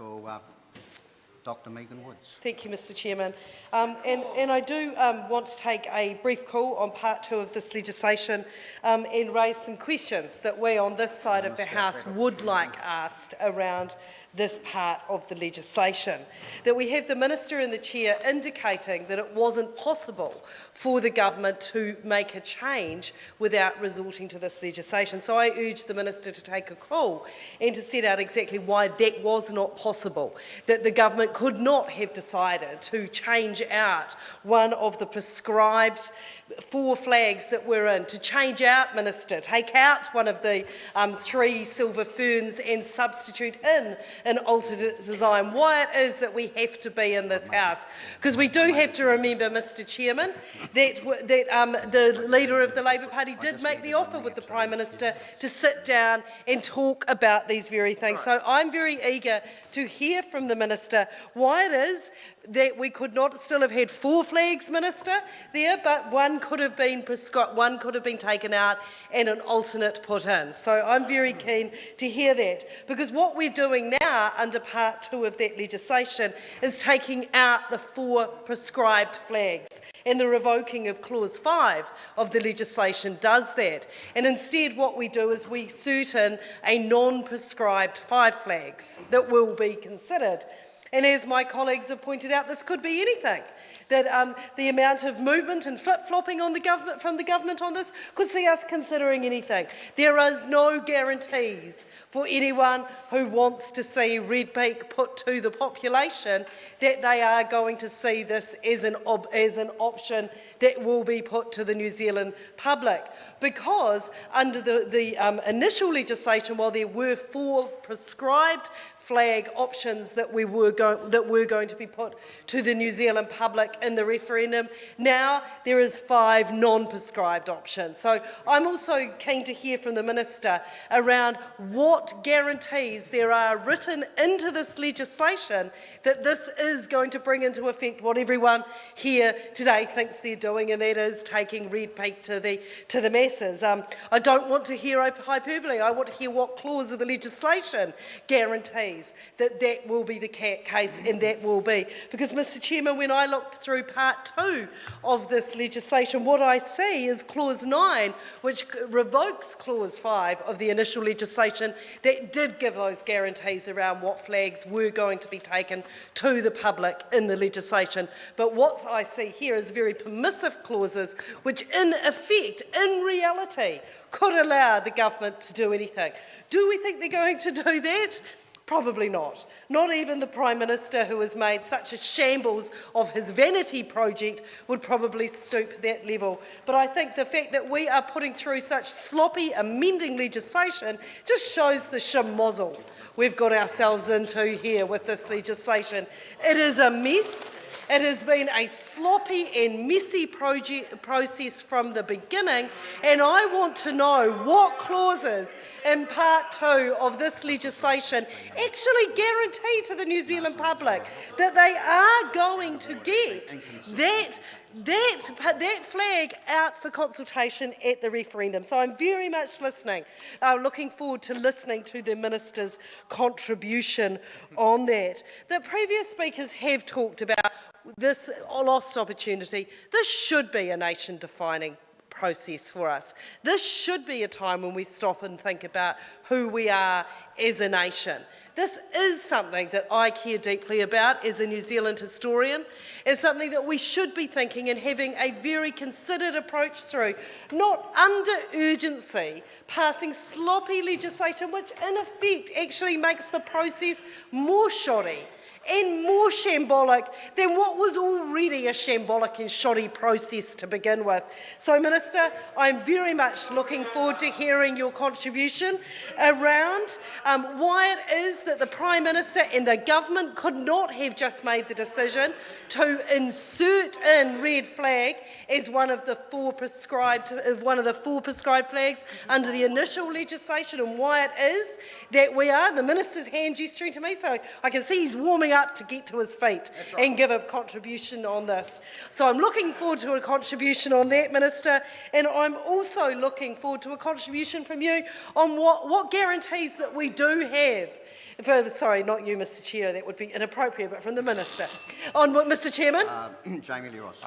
call Dr. Megan Woods. Thank you, Mr Chairman. And I do want to take a brief call on part 2 of this legislation and raise some questions that we on this side of the House would like asked around this part of the legislation. That we have the Minister and the Chair indicating that it wasn't possible for the government to make a change without resorting to this legislation. So I urge the Minister to take a call and to set out exactly why that was not possible, that the government could not have decided to change out one of the prescribed 4 flags that we're in, to change out, Minister, take out one of the 3 silver ferns and substitute in an alternate design. Why it is that we have to be in this House. Because we do have to remember, Mr Chairman, that the leader of the Labour Party did make the offer with the Prime Minister to sit down and talk about these very things. So I'm very eager to hear from the Minister why it is that we could not still have had 4 flags, Minister, there, but one could have been taken out and an alternate put in. So I'm very keen to hear that, because what we're doing now under part 2 of that legislation is taking out the 4 prescribed flags, and the revoking of clause 5 of the legislation does that. And instead what we do is we cert in a non-prescribed 5 flags that will be considered. And as my colleagues have pointed out, this could be anything. That the amount of movement and flip-flopping on from the government on this could see us considering anything. There is no guarantees for anyone who wants to see red peak put to the population that they are going to see this as an option that will be put to the New Zealand public. Because under the initial legislation, while there were 4 prescribed flag options that were going to be put to the New Zealand public in the referendum, now there is 5 non-prescribed options. So I'm also keen to hear from the Minister around what guarantees there are written into this legislation that this is going to bring into effect what everyone here today thinks they're doing, and that is taking red peak to the masses. I don't want to hear hyperbole. I want to hear what clause of the legislation guarantees that will be the case, and that will be. Because, Mr Chairman, when I look through part 2 of this legislation, what I see is clause 9, which revokes clause 5 of the initial legislation that did give those guarantees around what flags were going to be taken to the public in the legislation. But what I see here is very permissive clauses which, in effect, in reality, could allow the government to do anything. Do we think they're going to do that? Probably not. Not even the Prime Minister, who has made such a shambles of his vanity project, would probably stoop that level. But I think the fact that we are putting through such sloppy amending legislation just shows the schmozzle we've got ourselves into here with this legislation. It is a mess. It has been a sloppy and messy process from the beginning, and I want to know what clauses in part 2 of this legislation actually guarantee to the New Zealand public that they are going to get that flag out for consultation at the referendum. So I'm very much looking forward to listening to the Minister's contribution on that. The previous speakers have talked about this lost opportunity. This should be a nation-defining process for us. This should be a time when we stop and think about who we are as a nation. This is something that I care deeply about as a New Zealand historian. It's something that we should be thinking and having a very considered approach through, not under urgency, passing sloppy legislation which in effect actually makes the process more shoddy and more shambolic than what was already a shambolic and shoddy process to begin with. So, Minister, I'm very much looking forward to hearing your contribution around why it is that the Prime Minister and the government could not have just made the decision to insert in red flag as one of the 4 prescribed flags under the initial legislation, and why it is that the Minister's hand gesturing to me, so I can see he's warming hurry up to get to his feet and give a contribution on this. So I'm looking forward to a contribution on that, Minister, and I'm also looking forward to a contribution from you on what guarantees that we do have. Sorry, not you, Mr Chair, that would be inappropriate, but from the Minister. On what, Mr Chairman? Jamie Lee Ross.